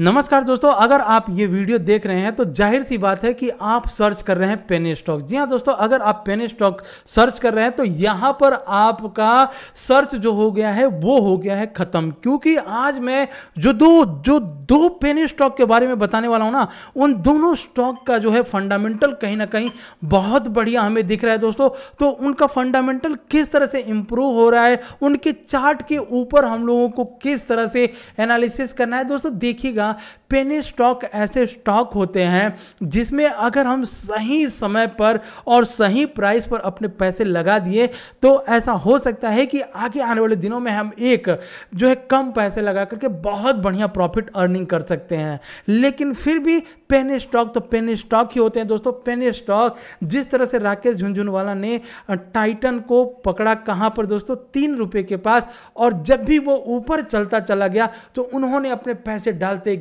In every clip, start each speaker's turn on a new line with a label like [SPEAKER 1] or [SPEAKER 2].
[SPEAKER 1] नमस्कार दोस्तों, अगर आप ये वीडियो देख रहे हैं तो जाहिर सी बात है कि आप सर्च कर रहे हैं पेनी स्टॉक। जी हाँ दोस्तों, अगर आप पेनी स्टॉक सर्च कर रहे हैं तो यहाँ पर आपका सर्च जो हो गया है वो हो गया है खत्म, क्योंकि आज मैं जो दो पेनी स्टॉक के बारे में बताने वाला हूँ ना, उन दोनों स्टॉक का जो है फंडामेंटल कहीं ना कहीं बहुत बढ़िया हमें दिख रहा है दोस्तों। तो उनका फंडामेंटल किस तरह से इंप्रूव हो रहा है, उनके चार्ट के ऊपर हम लोगों को किस तरह से एनालिसिस करना है दोस्तों, देखिएगा। पेनी स्टॉक ऐसे स्टॉक होते हैं जिसमें अगर हम सही समय पर और सही प्राइस पर अपने पैसे लगा दिए तो ऐसा हो सकता है कि आगे आने वाले दिनों में हम एक जो है कम पैसे लगा करके बहुत बढ़िया प्रॉफिट अर्निंग कर सकते हैं। लेकिन फिर भी पेनी स्टॉक तो पेनी स्टॉक ही होते हैं दोस्तों। पेनी स्टॉक जिस तरह से राकेश झुनझुनवाला ने टाइटन को पकड़ा कहां पर दोस्तों, 3 रुपए के पास, और जब भी वो ऊपर चलता चला गया तो उन्होंने अपने पैसे डालते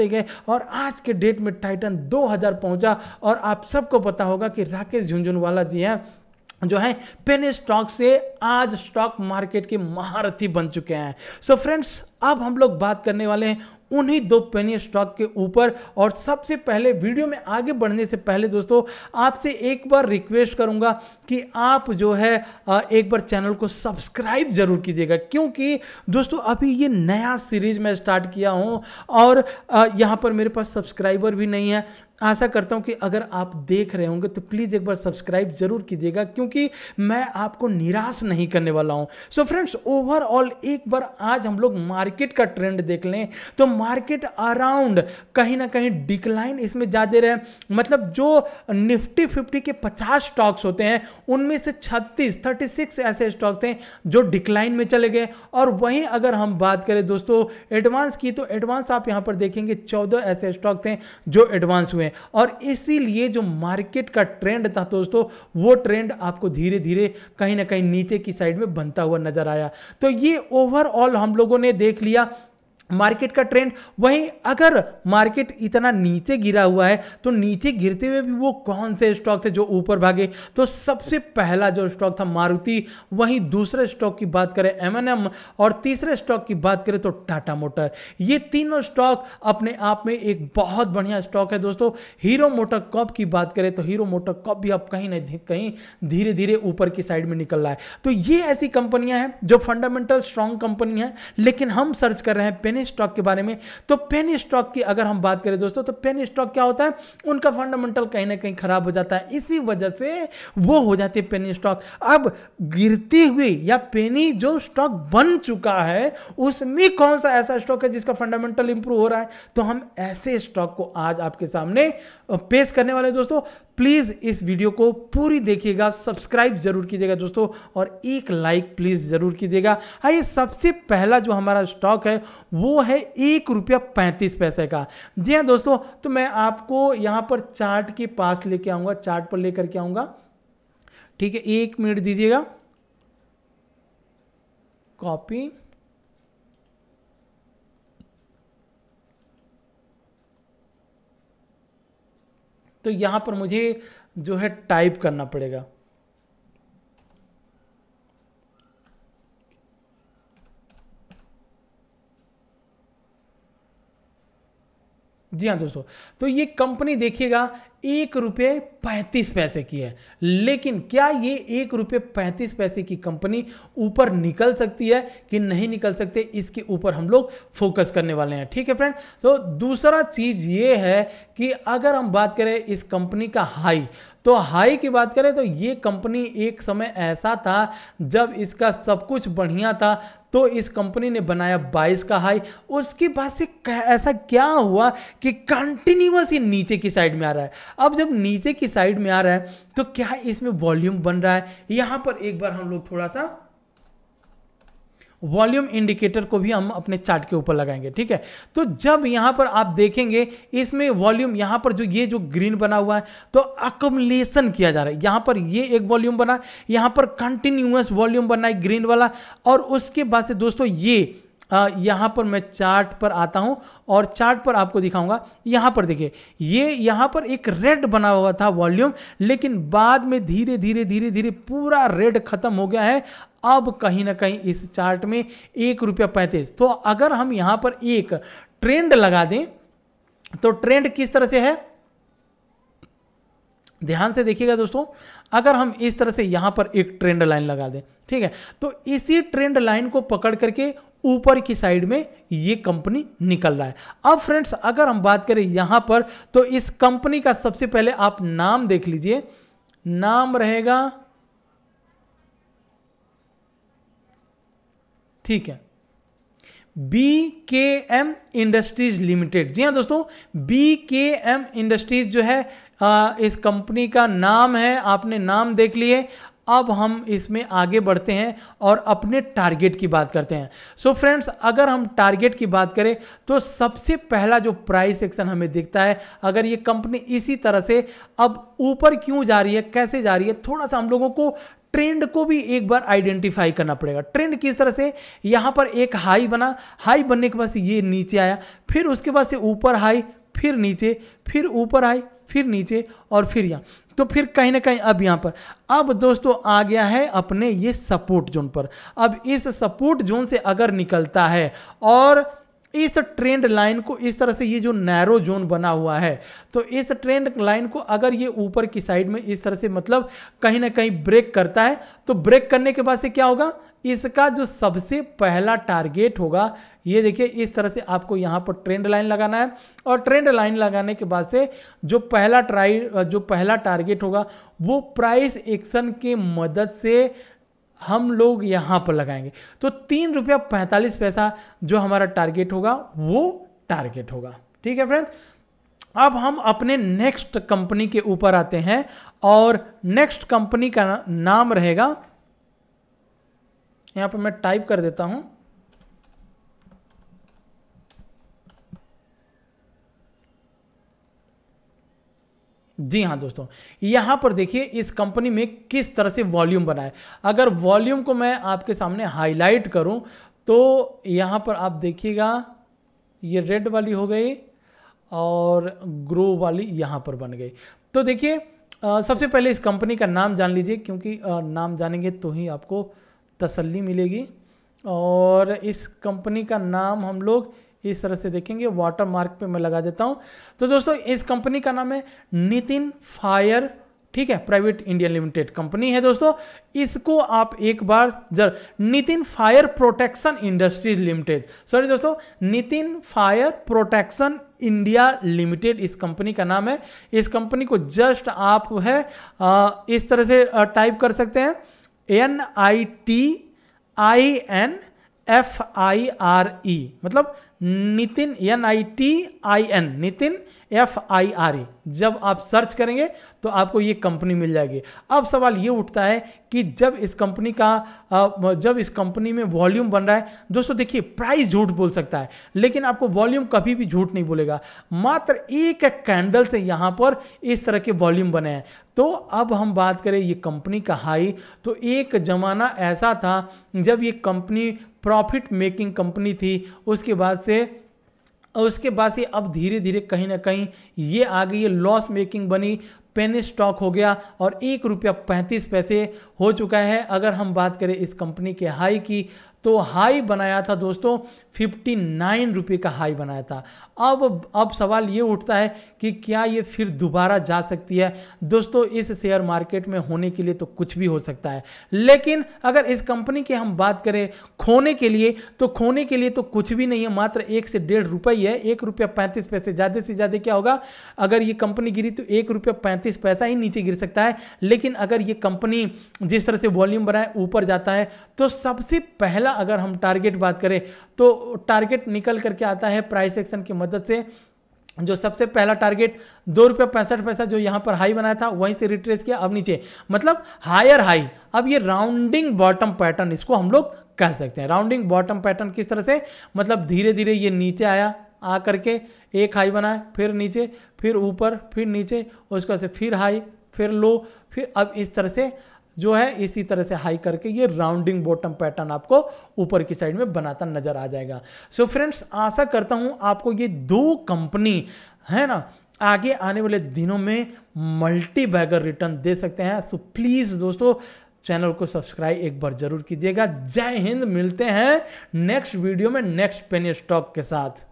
[SPEAKER 1] गए और आज के डेट में टाइटन 2000 पहुंचा। और आप सबको पता होगा कि राकेश झुनझुनवाला जी हैं जो है पेनी स्टॉक से आज स्टॉक मार्केट के महारथी बन चुके हैं। सो फ्रेंड्स, अब हम लोग बात करने वाले हैं उन्हीं दो पेनी स्टॉक के ऊपर। और सबसे पहले वीडियो में आगे बढ़ने से पहले दोस्तों आपसे एक बार रिक्वेस्ट करूंगा कि आप जो है एक बार चैनल को सब्सक्राइब जरूर कीजिएगा, क्योंकि दोस्तों अभी ये नया सीरीज मैं स्टार्ट किया हूं और यहाँ पर मेरे पास सब्सक्राइबर भी नहीं है। आशा करता हूं कि अगर आप देख रहे होंगे तो प्लीज़ एक बार सब्सक्राइब जरूर कीजिएगा, क्योंकि मैं आपको निराश नहीं करने वाला हूं। सो फ्रेंड्स, ओवरऑल एक बार आज हम लोग मार्केट का ट्रेंड देख लें तो मार्केट अराउंड कहीं ना कहीं डिक्लाइन इसमें ज़्यादा रहे। मतलब जो निफ्टी 50 के 50 स्टॉक्स होते हैं उनमें से 36 ऐसे स्टॉक थे जो डिक्लाइन में चले गए। और वहीं अगर हम बात करें दोस्तों एडवांस की, तो एडवांस आप यहां पर देखेंगे 14 ऐसे स्टॉक थे जो एडवांस हुए। और इसीलिए जो मार्केट का ट्रेंड था दोस्तों, वो ट्रेंड आपको धीरे धीरे कहीं ना कहीं नीचे की साइड में बनता हुआ नजर आया। तो ये ओवरऑल हम लोगों ने देख लिया मार्केट का ट्रेंड। वहीं अगर मार्केट इतना नीचे गिरा हुआ है तो नीचे गिरते हुए भी वो कौन से स्टॉक थे जो ऊपर भागे, तो सबसे पहला जो स्टॉक था मारुति, वहीं दूसरे स्टॉक की बात करें M&M, और तीसरे स्टॉक की बात करें तो टाटा मोटर। ये तीनों स्टॉक अपने आप में एक बहुत बढ़िया स्टॉक है दोस्तों। हीरो मोटर कॉर्प की बात करें तो हीरो मोटर कॉर्प भी अब कहीं ना कहीं धीरे धीरे ऊपर की साइड में निकल रहा है। तो ये ऐसी कंपनियां हैं जो फंडामेंटल स्ट्रॉन्ग कंपनी है। लेकिन हम सर्च कर रहे हैं पेनी स्टॉक के बारे में। तो पेनी स्टॉक की अगर हम बात करें दोस्तों, तो पेनी स्टॉक क्या होता है, उनका फंडामेंटल कहीं ना कहीं खराब हो जाता है, इसी वजह से वो हो जाती है पेनी स्टॉक। अब गिरते हुए या पेनी जो स्टॉक बन चुका है उसमें कौन सा ऐसा स्टॉक है जिसका फंडामेंटल इंप्रूव हो रहा है, तो हम ऐसे स्टॉक को आज आपके सामने पेश करने वाले दोस्तों। प्लीज इस वीडियो को पूरी देखिएगा, सब्सक्राइब जरूर कीजिएगा दोस्तों, और एक लाइक प्लीज जरूर कीजिएगा। आइए, सबसे पहला जो हमारा स्टॉक है वो है ₹1.35 का। जी हाँ दोस्तों, तो मैं आपको यहां पर चार्ट के पास लेके आऊंगा, चार्ट पर लेकर के आऊंगा। ठीक है, 1 मिनट दीजिएगा। कॉपी, तो यहां पर मुझे जो है टाइप करना पड़ेगा। जी हाँ दोस्तों, तो ये कंपनी देखिएगा ₹1.35 की है। लेकिन क्या ये ₹1.35 की कंपनी ऊपर निकल सकती है कि नहीं निकल सकते, इसके ऊपर हम लोग फोकस करने वाले हैं। ठीक है फ्रेंड, तो दूसरा चीज ये है कि अगर हम बात करें इस कंपनी का हाई, तो हाई की बात करें तो ये कंपनी एक समय ऐसा था जब इसका सब कुछ बढ़िया था, तो इस कंपनी ने बनाया 22 का हाई। उसके बाद से ऐसा क्या हुआ कि कंटिन्यूअस ये नीचे की साइड में आ रहा है। अब जब नीचे की साइड में आ रहा है तो क्या इसमें वॉल्यूम बन रहा है, यहां पर एक बार हम लोग थोड़ा सा वॉल्यूम इंडिकेटर को भी हम अपने चार्ट के ऊपर लगाएंगे। ठीक है, तो जब यहां पर आप देखेंगे इसमें वॉल्यूम, यहां पर जो ग्रीन बना हुआ है तो अकमुलेशन किया जा रहा है। यहां पर ये एक वॉल्यूम बना, यहां पर कंटिन्यूअस वॉल्यूम बना है ग्रीन वाला, और उसके बाद से दोस्तों ये यहाँ पर मैं चार्ट पर आता हूँ और चार्ट पर आपको दिखाऊंगा। यहाँ पर देखिए, ये यहाँ पर एक रेड बना हुआ था वॉल्यूम, लेकिन बाद में धीरे धीरे धीरे धीरे पूरा रेड खत्म हो गया है। अब कहीं ना कहीं इस चार्ट में ₹1.35। तो अगर हम यहाँ पर एक ट्रेंड लगा दें तो ट्रेंड किस तरह से है, ध्यान से देखिएगा दोस्तों। अगर हम इस तरह से यहां पर एक ट्रेंड लाइन लगा दें, ठीक है, तो इसी ट्रेंड लाइन को पकड़ करके ऊपर की साइड में ये कंपनी निकल रहा है। अब फ्रेंड्स अगर हम बात करें यहां पर, तो इस कंपनी का सबसे पहले आप नाम देख लीजिए। नाम रहेगा, ठीक है, BKM इंडस्ट्रीज लिमिटेड। जी हाँ दोस्तों, BKM इंडस्ट्रीज जो है इस कंपनी का नाम है। आपने नाम देख लिए। अब हम इसमें आगे बढ़ते हैं और अपने टारगेट की बात करते हैं। सो फ्रेंड्स अगर हम टारगेट की बात करें तो सबसे पहला जो प्राइस एक्शन हमें दिखता है, अगर ये कंपनी इसी तरह से अब ऊपर क्यों जा रही है, कैसे जा रही है, थोड़ा सा हम लोगों को ट्रेंड को भी एक बार आइडेंटिफाई करना पड़ेगा। ट्रेंड किस तरह से, यहां पर एक हाई बना, हाई बनने के बाद से ये नीचे आया, फिर उसके बाद से ऊपर हाई, फिर नीचे, फिर ऊपर हाई, फिर नीचे और फिर यहां, तो फिर कहीं ना कहीं अब यहां पर अब दोस्तों आ गया है अपने ये सपोर्ट जोन पर। अब इस सपोर्ट जोन से अगर निकलता है और इस ट्रेंड लाइन को इस तरह से, ये जो नैरो जोन बना हुआ है, तो इस ट्रेंड लाइन को अगर ये ऊपर की साइड में इस तरह से मतलब कहीं ना कहीं ब्रेक करता है, तो ब्रेक करने के बाद से क्या होगा, इसका जो सबसे पहला टारगेट होगा, ये देखिए इस तरह से आपको यहाँ पर ट्रेंड लाइन लगाना है और ट्रेंड लाइन लगाने के बाद से जो पहला टारगेट होगा वो प्राइस एक्शन के मदद से हम लोग यहां पर लगाएंगे। तो ₹3.45 जो हमारा टारगेट होगा वो टारगेट होगा। ठीक है फ्रेंड्स, अब हम अपने नेक्स्ट कंपनी के ऊपर आते हैं और नेक्स्ट कंपनी का नाम रहेगा, यहां पर मैं टाइप कर देता हूं, जी हाँ दोस्तों, यहां पर देखिए इस कंपनी में किस तरह से वॉल्यूम बना है। अगर वॉल्यूम को मैं आपके सामने हाईलाइट करूं तो यहां पर आप देखिएगा ये रेड वाली हो गई और ग्रो वाली यहां पर बन गई। तो देखिए सबसे पहले इस कंपनी का नाम जान लीजिए, क्योंकि नाम जानेंगे तो ही आपको तसल्ली मिलेगी। और इस कंपनी का नाम हम लोग इस तरह से देखेंगे, वाटर मार्क पे मैं लगा देता हूं। तो दोस्तों इस कंपनी का नाम है नितिन फायर, ठीक है, प्राइवेट इंडियन लिमिटेड कंपनी है दोस्तों। इसको आप एक बार Nitin fire protection industries limited, sorry दोस्तों, Nitin fire protection India limited इस कंपनी का नाम है। इस कंपनी को जस्ट आप है इस तरह से टाइप कर सकते हैं, NITINFIRE, मतलब नितिन, NITIN, नितिन FIRE। जब आप सर्च करेंगे तो आपको ये कंपनी मिल जाएगी। अब सवाल ये उठता है कि जब इस कंपनी में वॉल्यूम बन रहा है दोस्तों, देखिए प्राइस झूठ बोल सकता है लेकिन आपको वॉल्यूम कभी भी झूठ नहीं बोलेगा। मात्र एक कैंडल से यहां पर इस तरह के वॉल्यूम बने हैं। तो अब हम बात करें ये कंपनी का हाई, तो एक जमाना ऐसा था जब ये कंपनी प्रॉफिट मेकिंग कंपनी थी, उसके बाद से अब धीरे धीरे कहीं ना कहीं ये आ गई, ये लॉस मेकिंग बनी, पेनी स्टॉक हो गया और ₹1.35 हो चुका है। अगर हम बात करें इस कंपनी के हाई की, तो हाई बनाया था दोस्तों ₹59 का हाई बनाया था। अब सवाल ये उठता है कि क्या ये फिर दोबारा जा सकती है। दोस्तों इस शेयर मार्केट में होने के लिए तो कुछ भी हो सकता है, लेकिन अगर इस कंपनी की हम बात करें खोने के लिए तो कुछ भी नहीं है, मात्र 1 से 1.5 रुपये है। ₹1.35 ज़्यादा से ज़्यादा क्या होगा, अगर ये कंपनी गिरी तो ₹1.35 ही नीचे गिर सकता है। लेकिन अगर ये कंपनी जिस तरह से वॉल्यूम बनाए ऊपर जाता है, तो सबसे पहला अगर हम टारगेट बात करें तो टारगेट निकल करके आता है प्राइस एक्शन की मदद से। जो सबसे पहला टारगेट ₹2.65 जो यहां पर हाई बनाया था, वहीं से रिट्रेस किया, अब नीचे, मतलब हायर हाई। अब ये राउंडिंग बॉटम पैटर्न इसको हम लोग कह सकते हैं। राउंडिंग बॉटम पैटर्न किस तरह से, मतलब धीरे धीरे ये नीचे आया, आ करके एक हाई बनाया, फिर नीचे, फिर ऊपर, फिर नीचे, उसके बाद से फिर हाई, फिर लो, फिर अब इस तरह से जो है इसी तरह से हाई करके ये राउंडिंग बॉटम पैटर्न आपको ऊपर की साइड में बनाता नजर आ जाएगा। सो फ्रेंड्स, आशा करता हूं आपको ये दो कंपनी है ना आगे आने वाले दिनों में मल्टी बैगर रिटर्न दे सकते हैं। सो प्लीज दोस्तों चैनल को सब्सक्राइब एक बार जरूर कीजिएगा। जय हिंद, मिलते हैं नेक्स्ट वीडियो में नेक्स्ट पेनी स्टॉक के साथ।